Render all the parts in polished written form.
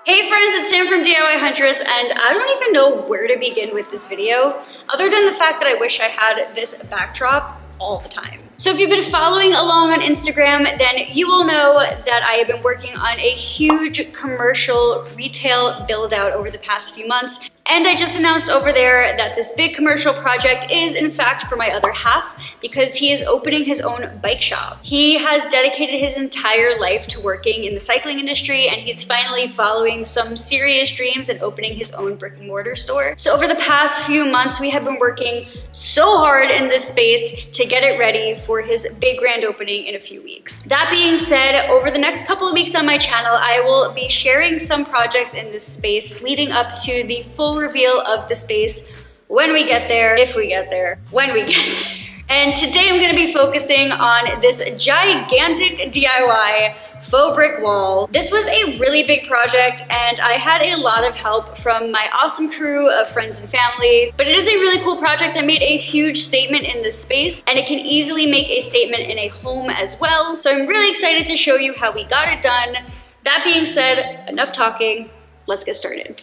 Hey friends, it's Sam from DIY Huntress, and I don't even know where to begin with this video, other than the fact that I wish I had this backdrop all the time. So if you've been following along on Instagram, then you will know that I have been working on a huge commercial retail build out over the past few months. And I just announced over there that this big commercial project is in fact for my other half, because he is opening his own bike shop. He has dedicated his entire life to working in the cycling industry, and he's finally following some serious dreams and opening his own brick and mortar store. So over the past few months, we have been working so hard in this space to get it ready for his big grand opening in a few weeks. That being said, over the next couple of weeks on my channel, I will be sharing some projects in this space leading up to the full reveal of the space when we get there, if we get there, when we get there. And today I'm gonna be focusing on this gigantic DIY faux brick wall. This was a really big project, and I had a lot of help from my awesome crew of friends and family, but it is a really cool project that made a huge statement in this space, and it can easily make a statement in a home as well. So I'm really excited to show you how we got it done. That being said, enough talking, let's get started.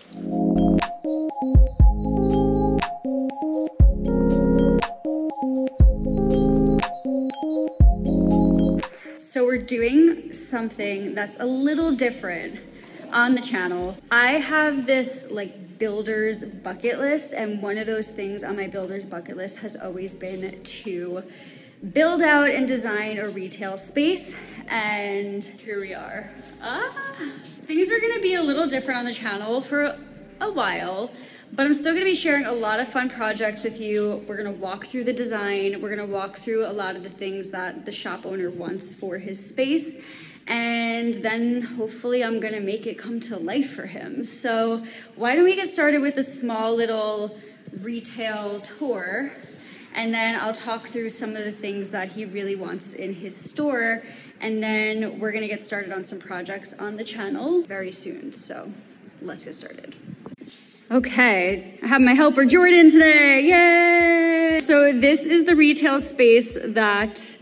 So we're doing something that's a little different on the channel. I have this like builder's bucket list, and one of those things on my builder's bucket list has always been to build out and design a retail space, and here we are. Things are gonna be a little different on the channel for a while, but I'm still gonna be sharing a lot of fun projects with you. We're gonna walk through the design. We're gonna walk through a lot of the things that the shop owner wants for his space. And then hopefully I'm gonna make it come to life for him. So why don't we get started with a small little retail tour, and then I'll talk through some of the things that he really wants in his store. And then we're gonna get started on some projects on the channel very soon. So let's get started. Okay, I have my helper Jordan today, yay! So this is the retail space that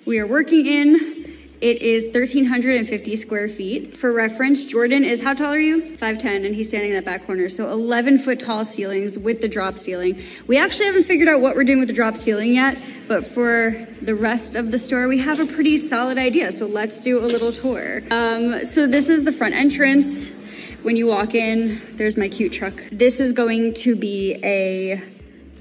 we are working in. It is 1,350 square feet. For reference, Jordan is, how tall are you? 5'10", and he's standing in that back corner. So 11-foot tall ceilings with the drop ceiling. We actually haven't figured out what we're doing with the drop ceiling yet, but for the rest of the store, we have a pretty solid idea. So let's do a little tour. So this is the front entrance. When you walk in, there's my cute truck. This is going to be a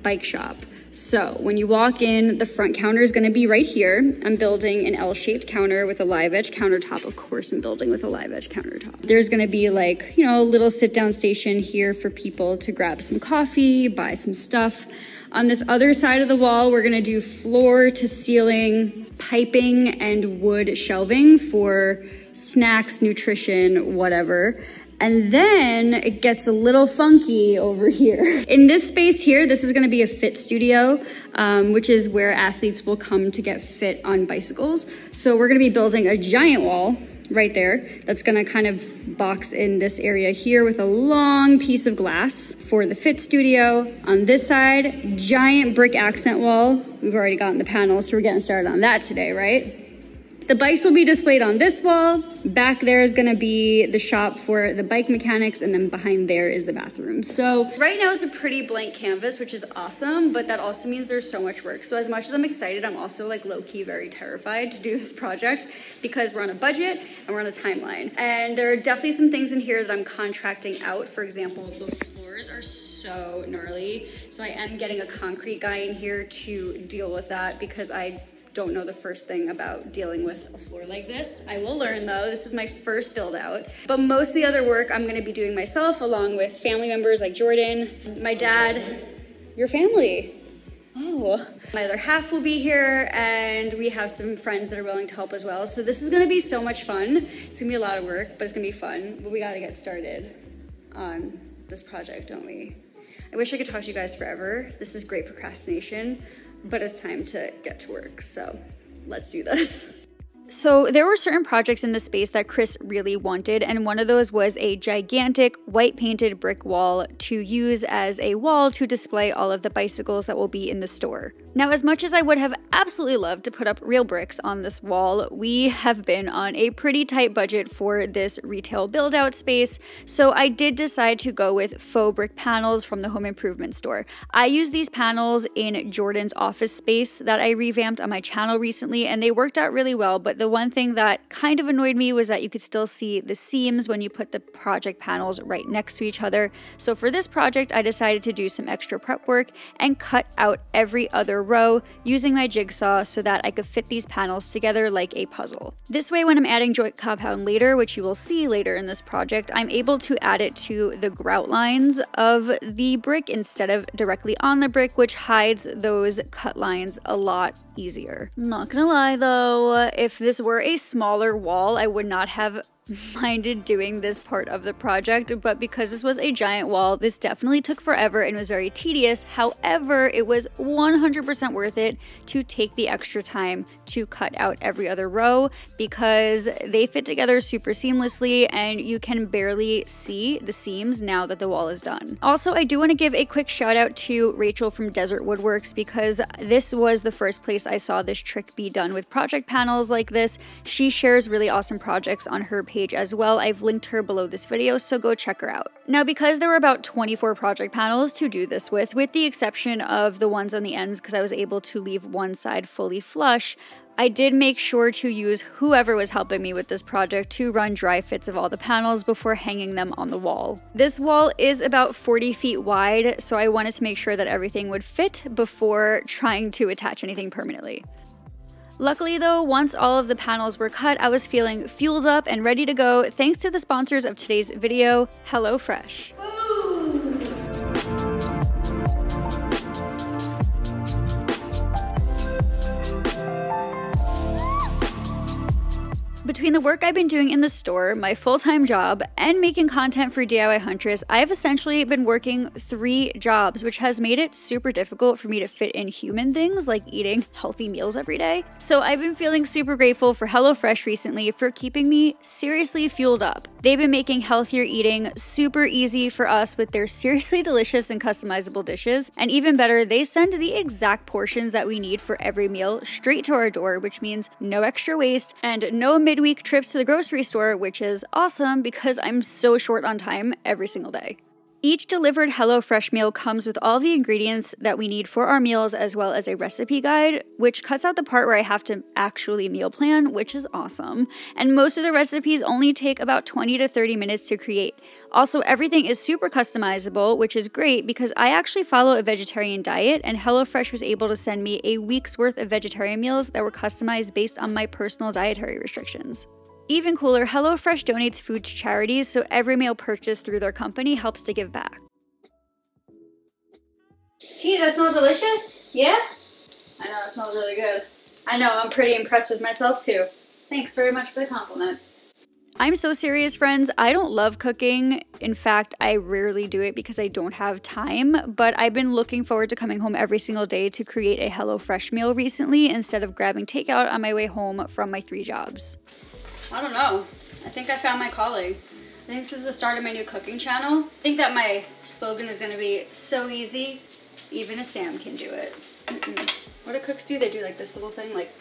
bike shop. So when you walk in, the front counter is gonna be right here. I'm building an L-shaped counter with a live edge countertop. Of course, I'm building with a live edge countertop. There's gonna be like, you know, a little sit down station here for people to grab some coffee, buy some stuff. On this other side of the wall, we're gonna do floor to ceiling piping and wood shelving for snacks, nutrition, whatever. And then it gets a little funky over here. In this space here, this is gonna be a fit studio, which is where athletes will come to get fit on bicycles. So we're gonna be building a giant wall right there that's gonna kind of box in this area here with a long piece of glass for the fit studio. On this side, giant brick accent wall. We've already gotten the panels, so we're getting started on that today, right? The bikes will be displayed on this wall. Back there is gonna be the shop for the bike mechanics, and then behind there is the bathroom. So right now it's a pretty blank canvas, which is awesome, but that also means there's so much work. So as much as I'm excited, I'm also like low-key very terrified to do this project, because we're on a budget and we're on a timeline. And there are definitely some things in here that I'm contracting out. For example, the floors are so gnarly. So I am getting a concrete guy in here to deal with that, because I don't know the first thing about dealing with a floor like this. I will learn though. This is my first build out. But most of the other work I'm gonna be doing myself, along with family members like Jordan, my dad, your family. Oh, my other half will be here, and we have some friends that are willing to help as well. So this is gonna be so much fun. It's gonna be a lot of work, but it's gonna be fun. But we gotta get started on this project, don't we? I wish I could talk to you guys forever. This is great procrastination, but it's time to get to work, so let's do this. So there were certain projects in the space that Chris really wanted, and one of those was a gigantic white painted brick wall to use as a wall to display all of the bicycles that will be in the store. Now, as much as I would have absolutely loved to put up real bricks on this wall, we have been on a pretty tight budget for this retail build-out space, so I did decide to go with faux brick panels from the home improvement store. I used these panels in Jordan's office space that I revamped on my channel recently, and they worked out really well, but the one thing that kind of annoyed me was that you could still see the seams when you put the project panels right next to each other. So for this project, I decided to do some extra prep work and cut out every other row using my jigsaw so that I could fit these panels together like a puzzle. This way, when I'm adding joint compound later, which you will see later in this project, I'm able to add it to the grout lines of the brick instead of directly on the brick, which hides those cut lines a lot easier. Not gonna lie though, if this were a smaller wall, I would not have minded doing this part of the project, but because this was a giant wall, this definitely took forever and was very tedious. However, it was 100% worth it to take the extra time to cut out every other row because they fit together super seamlessly and you can barely see the seams now that the wall is done. Also, I do want to give a quick shout out to Rachel from Desert Woodworks because this was the first place I saw this trick be done with project panels like this. She shares really awesome projects on her page as well. I've linked her below this video, so go check her out. Now, because there were about 24 project panels to do this with the exception of the ones on the ends because I was able to leave one side fully flush, I did make sure to use whoever was helping me with this project to run dry fits of all the panels before hanging them on the wall. This wall is about 40 feet wide, so I wanted to make sure that everything would fit before trying to attach anything permanently. Luckily though, once all of the panels were cut, I was feeling fueled up and ready to go thanks to the sponsors of today's video, HelloFresh. Between the work I've been doing in the store, my full-time job, and making content for DIY Huntress, I've essentially been working 3 jobs, which has made it super difficult for me to fit in human things like eating healthy meals every day. So I've been feeling super grateful for HelloFresh recently for keeping me seriously fueled up. They've been making healthier eating super easy for us with their seriously delicious and customizable dishes. And even better, they send the exact portions that we need for every meal straight to our door, which means no extra waste and no midweek trips to the grocery store, which is awesome because I'm so short on time every single day. Each delivered HelloFresh meal comes with all the ingredients that we need for our meals as well as a recipe guide, which cuts out the part where I have to actually meal plan, which is awesome. And most of the recipes only take about 20 to 30 minutes to create. Also, everything is super customizable, which is great because I actually follow a vegetarian diet and HelloFresh was able to send me a week's worth of vegetarian meals that were customized based on my personal dietary restrictions. Even cooler, HelloFresh donates food to charities, so every meal purchased through their company helps to give back. Gee, that smells delicious? Yeah? I know, it smells really good. I know, I'm pretty impressed with myself too. Thanks very much for the compliment. I'm so serious, friends. I don't love cooking. In fact, I rarely do it because I don't have time, but I've been looking forward to coming home every single day to create a HelloFresh meal recently instead of grabbing takeout on my way home from my 3 jobs. I don't know. I think I found my calling. I think this is the start of my new cooking channel. I think that my slogan is going to be, so easy, even a Sam can do it. What do cooks do? They do like this little thing, like,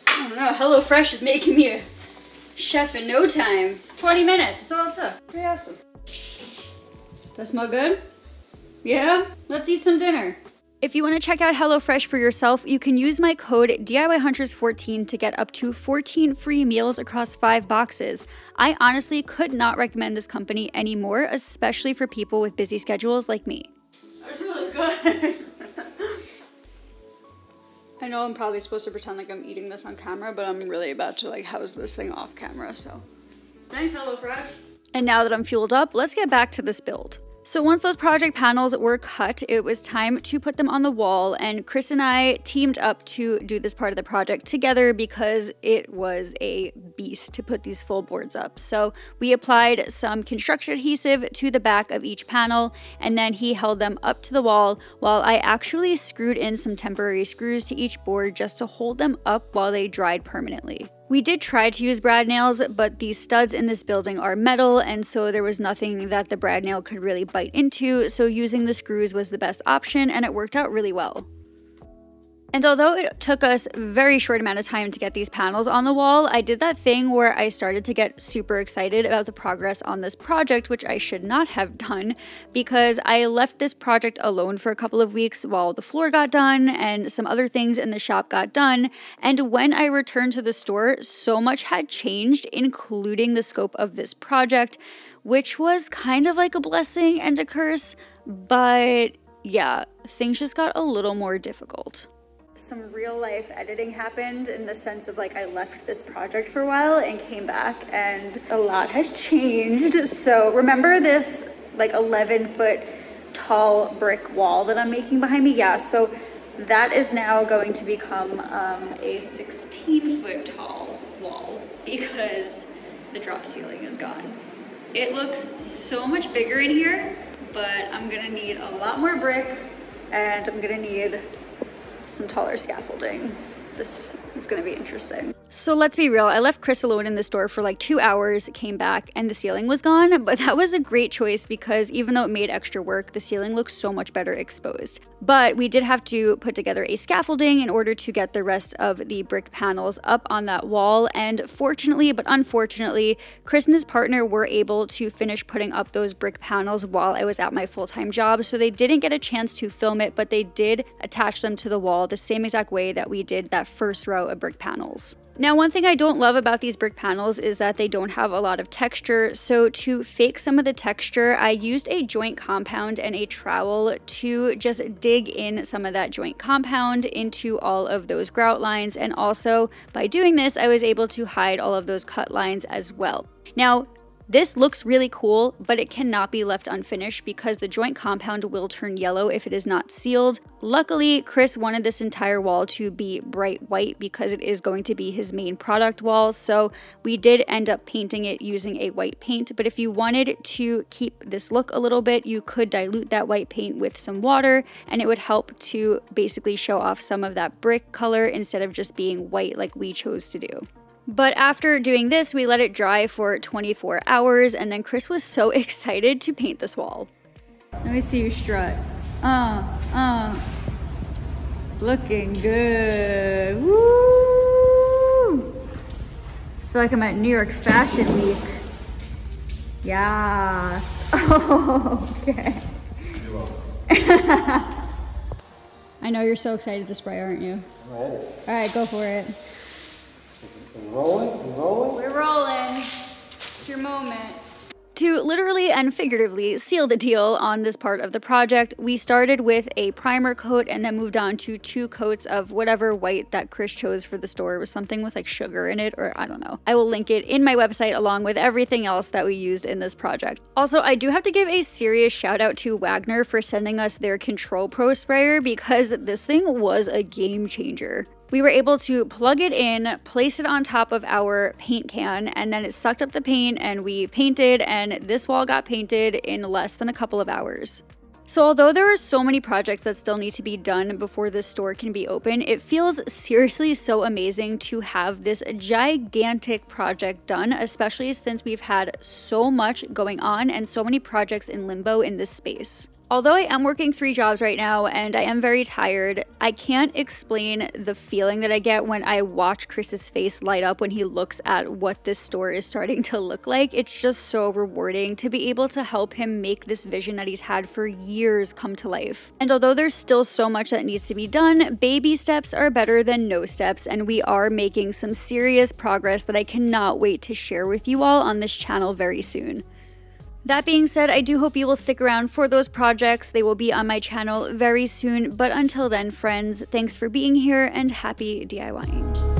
I don't know, HelloFresh is making me a chef in no time. 20 minutes, that's all it took. Pretty awesome. Does that smell good? Yeah? Let's eat some dinner. If you want to check out HelloFresh for yourself, you can use my code DIYHuntress14 to get up to 14 free meals across 5 boxes. I honestly could not recommend this company anymore, especially for people with busy schedules like me. That's really good. I know I'm probably supposed to pretend like I'm eating this on camera, but I'm really about to like house this thing off camera, so. Thanks, HelloFresh. And now that I'm fueled up, let's get back to this build. So once those project panels were cut, it was time to put them on the wall, and Chris and I teamed up to do this part of the project together because it was a beast to put these full boards up. So we applied some construction adhesive to the back of each panel, and then he held them up to the wall while I actually screwed in some temporary screws to each board just to hold them up while they dried permanently. We did try to use brad nails, but the studs in this building are metal, and so there was nothing that the brad nail could really bite into, so using the screws was the best option, and it worked out really well. And although it took us a very short amount of time to get these panels on the wall, I did that thing where I started to get super excited about the progress on this project, which I should not have done, because I left this project alone for a couple of weeks while the floor got done and some other things in the shop got done. And when I returned to the store, so much had changed, including the scope of this project, which was kind of like a blessing and a curse. But yeah, things just got a little more difficult. Some real life editing happened in the sense of like I left this project for a while and came back and a lot has changed. So remember this like 11-foot tall brick wall that I'm making behind me? Yeah, so that is now going to become a 16-foot tall wall because the drop ceiling is gone. It looks so much bigger in here, but I'm gonna need a lot more brick and I'm gonna need some taller scaffolding. This is gonna be interesting. So let's be real, I left Chris alone in the store for like 2 hours, came back, and the ceiling was gone, but that was a great choice because even though it made extra work, the ceiling looks so much better exposed. But we did have to put together a scaffolding in order to get the rest of the brick panels up on that wall, and fortunately, but unfortunately, Chris and his partner were able to finish putting up those brick panels while I was at my full-time job, so they didn't get a chance to film it, but they did attach them to the wall the same exact way that we did that first row of brick panels. Now, one thing I don't love about these brick panels is that they don't have a lot of texture, so to fake some of the texture, I used a joint compound and a trowel to just dig in some of that joint compound into all of those grout lines, and also by doing this, I was able to hide all of those cut lines as well. Now, this looks really cool, but it cannot be left unfinished because the joint compound will turn yellow if it is not sealed. Luckily, Chris wanted this entire wall to be bright white because it is going to be his main product wall, so we did end up painting it using a white paint, but if you wanted to keep this look a little bit, you could dilute that white paint with some water, and it would help to basically show off some of that brick color instead of just being white like we chose to do. But after doing this, we let it dry for 24 hours, and then Chris was so excited to paint this wall. Let me see you strut. Looking good. Woo! I feel like I'm at New York Fashion Week. Yes. Oh, okay. I know you're so excited to spray, aren't you? I'm ready. All right, go for it. We're rolling? We're rolling? We're rolling. It's your moment. To literally and figuratively seal the deal on this part of the project, we started with a primer coat and then moved on to 2 coats of whatever white that Chris chose for the store. It was something with like sugar in it, or I don't know. I will link it in my website along with everything else that we used in this project. Also, I do have to give a serious shout out to Wagner for sending us their Control Pro sprayer because this thing was a game changer. We were able to plug it in, place it on top of our paint can, and then it sucked up the paint and we painted, and this wall got painted in less than a couple of hours. So although there are so many projects that still need to be done before this store can be open, it feels seriously so amazing to have this gigantic project done, especially since we've had so much going on and so many projects in limbo in this space. Although I am working 3 jobs right now and I am very tired, I can't explain the feeling that I get when I watch Chris's face light up when he looks at what this store is starting to look like. It's just so rewarding to be able to help him make this vision that he's had for years come to life. And although there's still so much that needs to be done, baby steps are better than no steps, and we are making some serious progress that I cannot wait to share with you all on this channel very soon. That being said, I do hope you will stick around for those projects. They will be on my channel very soon, but until then, friends, thanks for being here and happy DIYing.